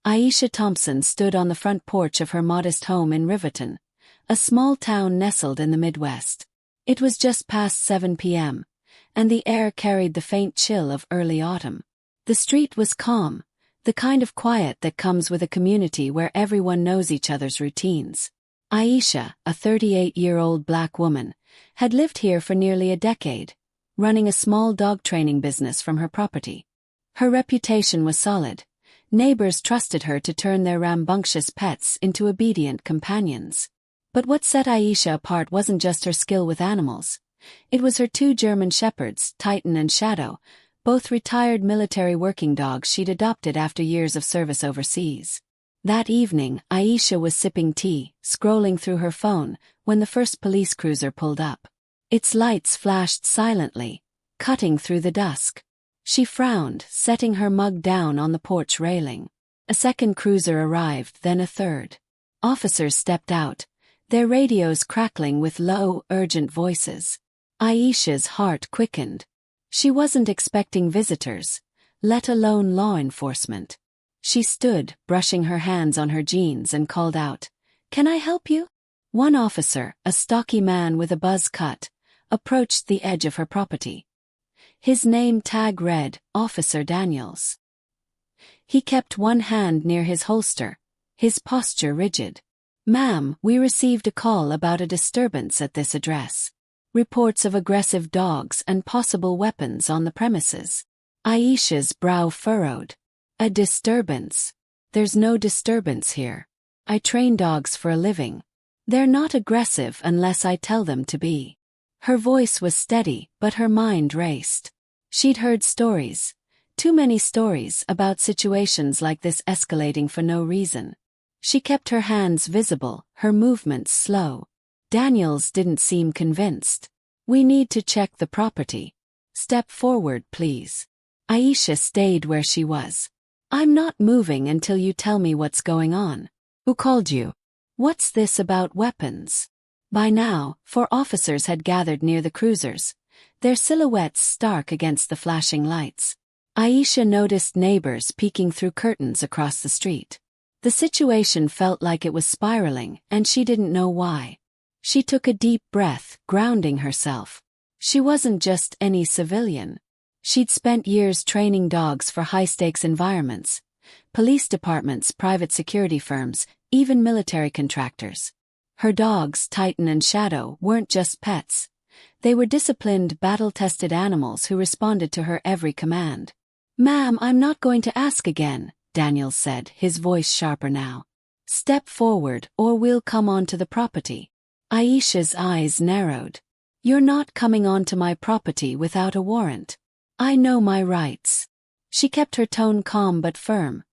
Aisha Thompson stood on the front porch of her modest home in Riverton, a small town nestled in the Midwest. It was just past 7 p.m., and the air carried the faint chill of early autumn. The street was calm, the kind of quiet that comes with a community where everyone knows each other's routines. Aisha, a 38-year-old black woman, had lived here for nearly a decade, running a small dog training business from her property. Her reputation was solid. Neighbors trusted her to turn their rambunctious pets into obedient companions. But what set Aisha apart wasn't just her skill with animals. It was her two German shepherds, Titan and Shadow, both retired military working dogs she'd adopted after years of service overseas. That evening, Aisha was sipping tea, scrolling through her phone, when the first police cruiser pulled up. Its lights flashed silently, cutting through the dusk. She frowned, setting her mug down on the porch railing. A second cruiser arrived, then a third. Officers stepped out, their radios crackling with low, urgent voices. Aisha's heart quickened. She wasn't expecting visitors, let alone law enforcement. She stood, brushing her hands on her jeans, and called out, "Can I help you?" One officer, a stocky man with a buzz cut, approached the edge of her property. His name tag read, Officer Daniels. He kept one hand near his holster, his posture rigid. "Ma'am, we received a call about a disturbance at this address. Reports of aggressive dogs and possible weapons on the premises." Aisha's brow furrowed. "A disturbance? There's no disturbance here. I train dogs for a living. They're not aggressive unless I tell them to be." Her voice was steady, but her mind raced. She'd heard stories, too many stories, about situations like this escalating for no reason. She kept her hands visible, her movements slow. Daniels didn't seem convinced. "We need to check the property. Step forward, please." Aisha stayed where she was. "I'm not moving until you tell me what's going on." "Who called you? What's this about weapons?" By now, 4 officers had gathered near the cruisers, their silhouettes stark against the flashing lights. Aisha noticed neighbors peeking through curtains across the street. The situation felt like it was spiraling, and she didn't know why. She took a deep breath, grounding herself. She wasn't just any civilian. She'd spent years training dogs for high-stakes environments, police departments, private security firms, even military contractors. Her dogs, Titan and Shadow, weren't just pets. They were disciplined, battle-tested animals who responded to her every command. "Ma'am, I'm not going to ask again," Daniels said, his voice sharper now. "Step forward, or we'll come onto the property." Aisha's eyes narrowed. "You're not coming onto my property without a warrant. I know my rights." She kept her tone calm but firm,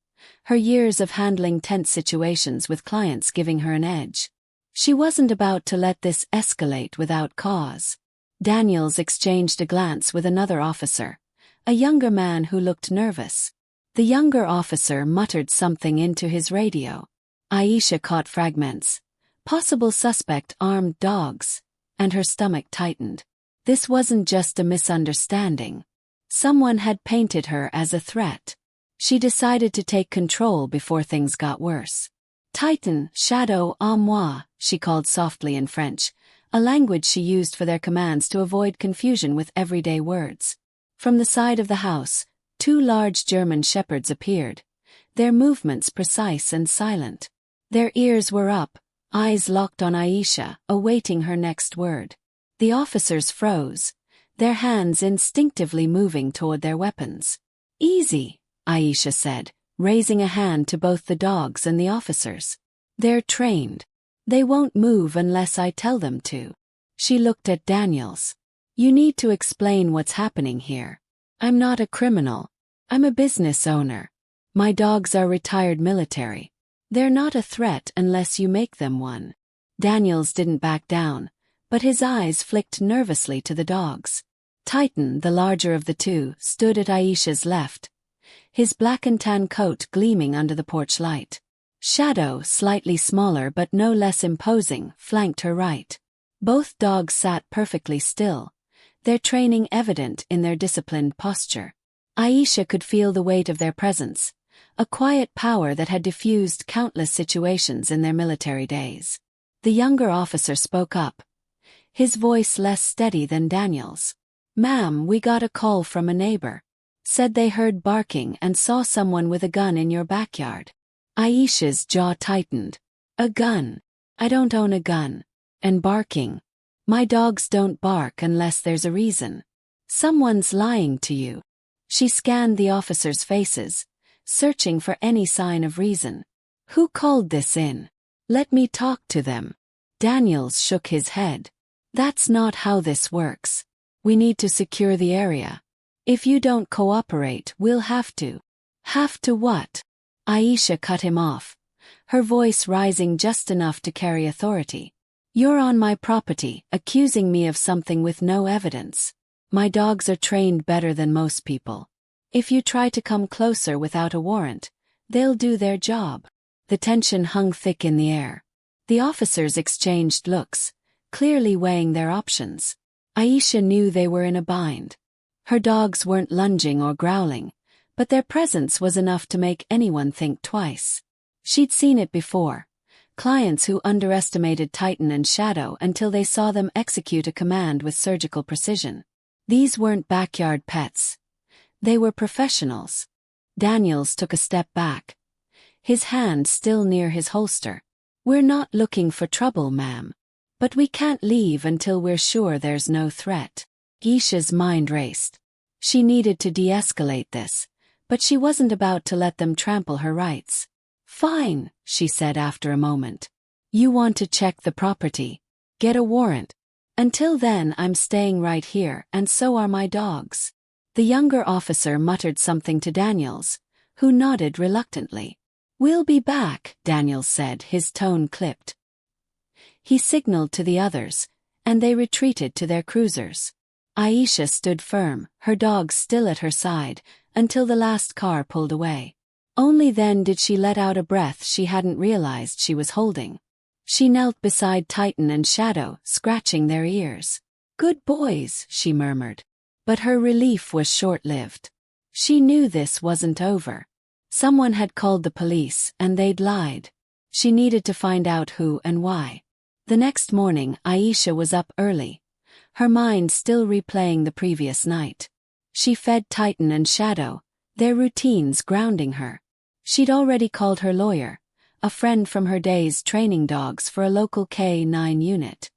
her years of handling tense situations with clients giving her an edge. She wasn't about to let this escalate without cause. Daniels exchanged a glance with another officer, a younger man who looked nervous. The younger officer muttered something into his radio. Aisha caught fragments. Possible suspect, armed dogs, and her stomach tightened. This wasn't just a misunderstanding. Someone had painted her as a threat. She decided to take control before things got worse. "Titan, Shadow, à moi," she called softly in French, a language she used for their commands to avoid confusion with everyday words. From the side of the house, 2 large German shepherds appeared, their movements precise and silent. Their ears were up, eyes locked on Aisha, awaiting her next word. The officers froze, their hands instinctively moving toward their weapons. "Easy," Aisha said, raising a hand to both the dogs and the officers. "They're trained. They won't move unless I tell them to." She looked at Daniels. "You need to explain what's happening here. I'm not a criminal. I'm a business owner. My dogs are retired military. They're not a threat unless you make them one." Daniels didn't back down, but his eyes flicked nervously to the dogs. Titan, the larger of the 2, stood at Aisha's left, his black and tan coat gleaming under the porch light. Shadow, slightly smaller but no less imposing, flanked her right. Both dogs sat perfectly still, their training evident in their disciplined posture. Aisha could feel the weight of their presence, a quiet power that had diffused countless situations in their military days. The younger officer spoke up, his voice less steady than Daniel's. "Ma'am, we got a call from a neighbor. Said they heard barking and saw someone with a gun in your backyard." Aisha's jaw tightened. "A gun? I don't own a gun. And barking? My dogs don't bark unless there's a reason. Someone's lying to you." She scanned the officers' faces, searching for any sign of reason. "Who called this in? Let me talk to them." Daniels shook his head. "That's not how this works. We need to secure the area. If you don't cooperate, we'll have to." "Have to what?" Aisha cut him off, her voice rising just enough to carry authority. "You're on my property, accusing me of something with no evidence. My dogs are trained better than most people. If you try to come closer without a warrant, they'll do their job." The tension hung thick in the air. The officers exchanged looks, clearly weighing their options. Aisha knew they were in a bind. Her dogs weren't lunging or growling, but their presence was enough to make anyone think twice. She'd seen it before. Clients who underestimated Titan and Shadow until they saw them execute a command with surgical precision. These weren't backyard pets. They were professionals. Daniels took a step back, his hand still near his holster. "We're not looking for trouble, ma'am. But we can't leave until we're sure there's no threat." Aisha's mind raced. She needed to de-escalate this, but she wasn't about to let them trample her rights. "Fine," she said after a moment. "You want to check the property? Get a warrant. Until then I'm staying right here, and so are my dogs." The younger officer muttered something to Daniels, who nodded reluctantly. "We'll be back," Daniels said, his tone clipped. He signaled to the others, and they retreated to their cruisers. Aisha stood firm, her dogs still at her side, until the last car pulled away. Only then did she let out a breath she hadn't realized she was holding. She knelt beside Titan and Shadow, scratching their ears. "Good boys," she murmured. But her relief was short-lived. She knew this wasn't over. Someone had called the police, and they'd lied. She needed to find out who and why. The next morning, Aisha was up early, her mind still replaying the previous night. She fed Titan and Shadow, their routines grounding her. She'd already called her lawyer, a friend from her days training dogs for a local K-9 unit.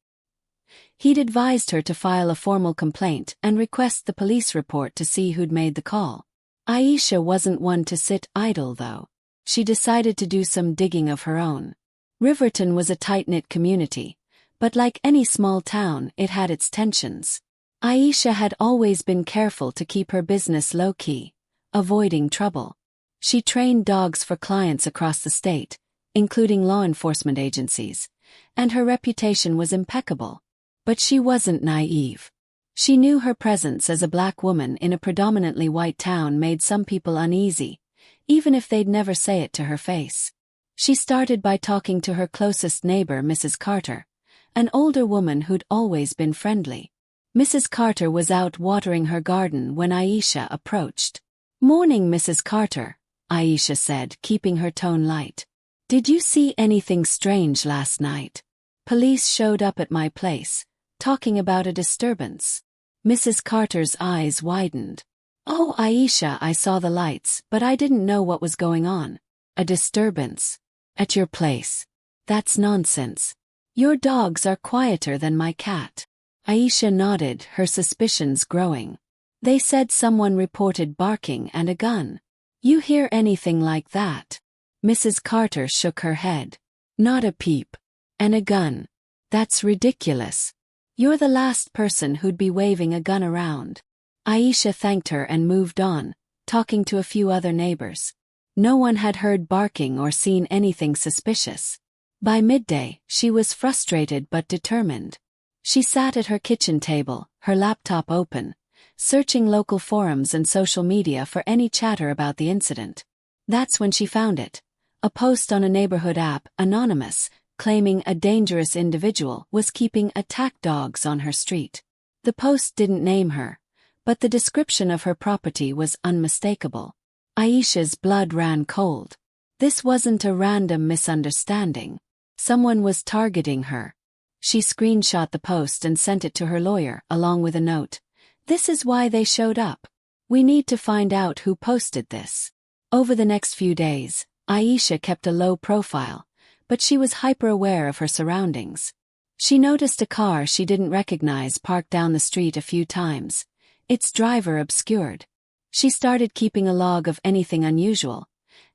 He'd advised her to file a formal complaint and request the police report to see who'd made the call. Aisha wasn't one to sit idle, though. She decided to do some digging of her own. Riverton was a tight-knit community, but like any small town, it had its tensions. Aisha had always been careful to keep her business low-key, avoiding trouble. She trained dogs for clients across the state, including law enforcement agencies, and her reputation was impeccable. But she wasn't naive. She knew her presence as a black woman in a predominantly white town made some people uneasy, even if they'd never say it to her face. She started by talking to her closest neighbor, Mrs. Carter, an older woman who'd always been friendly. Mrs. Carter was out watering her garden when Aisha approached. "Morning, Mrs. Carter," Aisha said, keeping her tone light. "Did you see anything strange last night? Police showed up at my place, talking about a disturbance." Mrs. Carter's eyes widened. "Oh, Aisha, I saw the lights, but I didn't know what was going on." "A disturbance? At your place? That's nonsense. Your dogs are quieter than my cat." Aisha nodded, her suspicions growing. "They said someone reported barking and a gun. You hear anything like that?" Mrs. Carter shook her head. "Not a peep. And a gun? That's ridiculous. You're the last person who'd be waving a gun around." Aisha thanked her and moved on, talking to a few other neighbors. No one had heard barking or seen anything suspicious. By midday, she was frustrated but determined. She sat at her kitchen table, her laptop open, searching local forums and social media for any chatter about the incident. That's when she found it. A post on a neighborhood app, anonymous, claiming a dangerous individual was keeping attack dogs on her street. The post didn't name her, but the description of her property was unmistakable. Aisha's blood ran cold. This wasn't a random misunderstanding. Someone was targeting her. She screenshot the post and sent it to her lawyer, along with a note. "This is why they showed up. We need to find out who posted this." Over the next few days, Aisha kept a low profile, but she was hyper-aware of her surroundings. She noticed a car she didn't recognize parked down the street a few times, its driver obscured. She started keeping a log of anything unusual,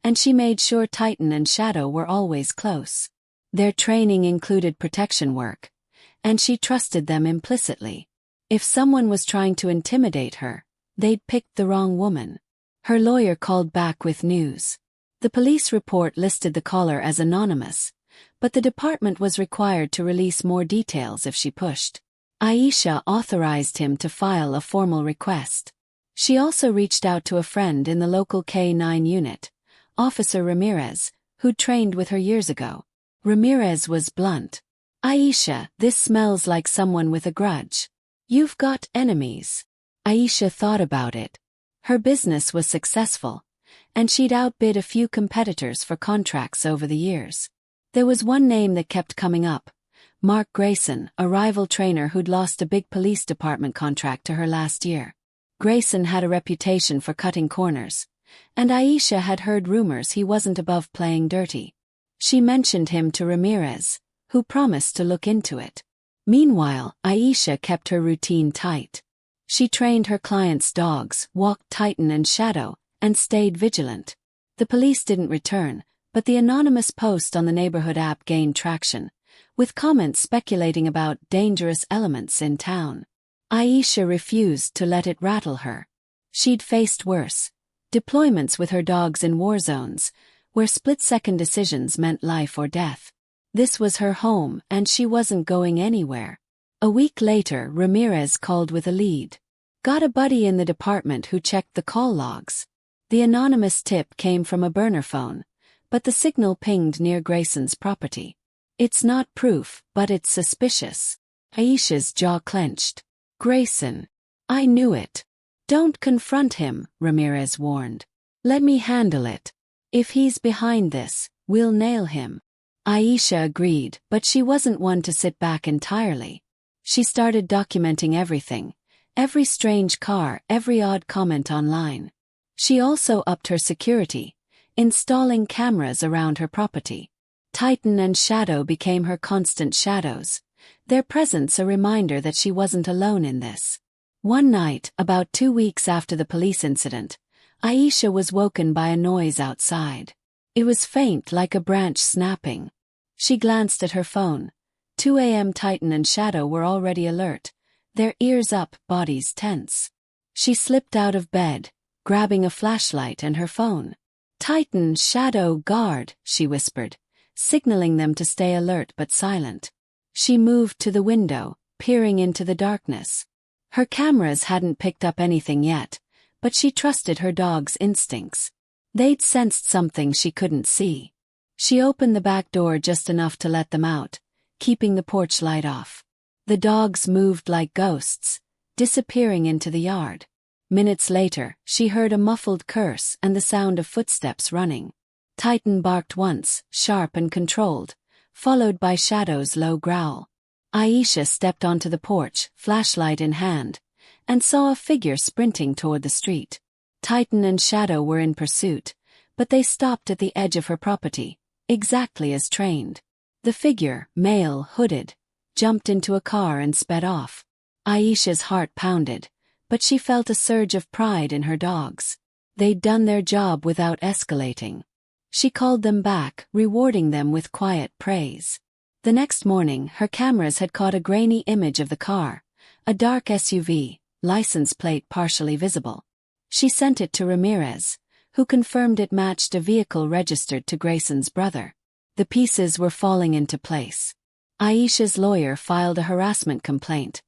and she made sure Titan and Shadow were always close. Their training included protection work, and she trusted them implicitly. If someone was trying to intimidate her, they'd picked the wrong woman. Her lawyer called back with news. The police report listed the caller as anonymous, but the department was required to release more details if she pushed. Aisha authorized him to file a formal request. She also reached out to a friend in the local K-9 unit, Officer Ramirez, who'd trained with her years ago. Ramirez was blunt. "Aisha, this smells like someone with a grudge. You've got enemies." Aisha thought about it. Her business was successful, and she'd outbid a few competitors for contracts over the years. There was one name that kept coming up: Mark Grayson, a rival trainer who'd lost a big police department contract to her last year. Grayson had a reputation for cutting corners, and Aisha had heard rumors he wasn't above playing dirty. She mentioned him to Ramirez, who promised to look into it. Meanwhile, Aisha kept her routine tight. She trained her clients' dogs, walked Titan and Shadow, and stayed vigilant. The police didn't return, but the anonymous post on the neighborhood app gained traction, with comments speculating about dangerous elements in town. Aisha refused to let it rattle her. She'd faced worse: deployments with her dogs in war zones, where split-second decisions meant life or death. This was her home, and she wasn't going anywhere. A week later, Ramirez called with a lead. "Got a buddy in the department who checked the call logs." The anonymous tip came from a burner phone, but the signal pinged near Grayson's property. "It's not proof, but it's suspicious." Aisha's jaw clenched. "Grayson. I knew it." "Don't confront him," Ramirez warned. "Let me handle it. If he's behind this, we'll nail him." Aisha agreed, but she wasn't one to sit back entirely. She started documenting everything: every strange car, every odd comment online. She also upped her security, installing cameras around her property. Titan and Shadow became her constant shadows, their presence a reminder that she wasn't alone in this. One night, about 2 weeks after the police incident, Aisha was woken by a noise outside. It was faint, like a branch snapping. She glanced at her phone. 2 a.m. Titan and Shadow were already alert, their ears up, bodies tense. She slipped out of bed, grabbing a flashlight and her phone. "Titan, Shadow, guard," she whispered, signaling them to stay alert but silent. She moved to the window, peering into the darkness. Her cameras hadn't picked up anything yet, but she trusted her dog's instincts. They'd sensed something she couldn't see. She opened the back door just enough to let them out, keeping the porch light off. The dogs moved like ghosts, disappearing into the yard. Minutes later, she heard a muffled curse and the sound of footsteps running. Titan barked once, sharp and controlled, followed by Shadow's low growl. Aisha stepped onto the porch, flashlight in hand, and saw a figure sprinting toward the street. Titan and Shadow were in pursuit, but they stopped at the edge of her property, exactly as trained. The figure, male, hooded, jumped into a car and sped off. Aisha's heart pounded, but she felt a surge of pride in her dogs. They'd done their job without escalating. She called them back, rewarding them with quiet praise. The next morning, her cameras had caught a grainy image of the car, a dark SUV, license plate partially visible. She sent it to Ramirez, who confirmed it matched a vehicle registered to Grayson's brother. The pieces were falling into place. Aisha's lawyer filed a harassment complaint,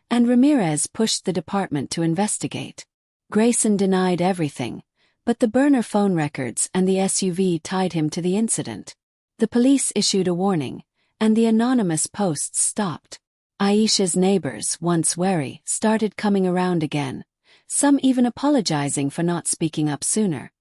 and Ramirez pushed the department to investigate. Grayson denied everything, but the burner phone records and the SUV tied him to the incident. The police issued a warning, and the anonymous posts stopped. Aisha's neighbors, once wary, started coming around again, some even apologizing for not speaking up sooner.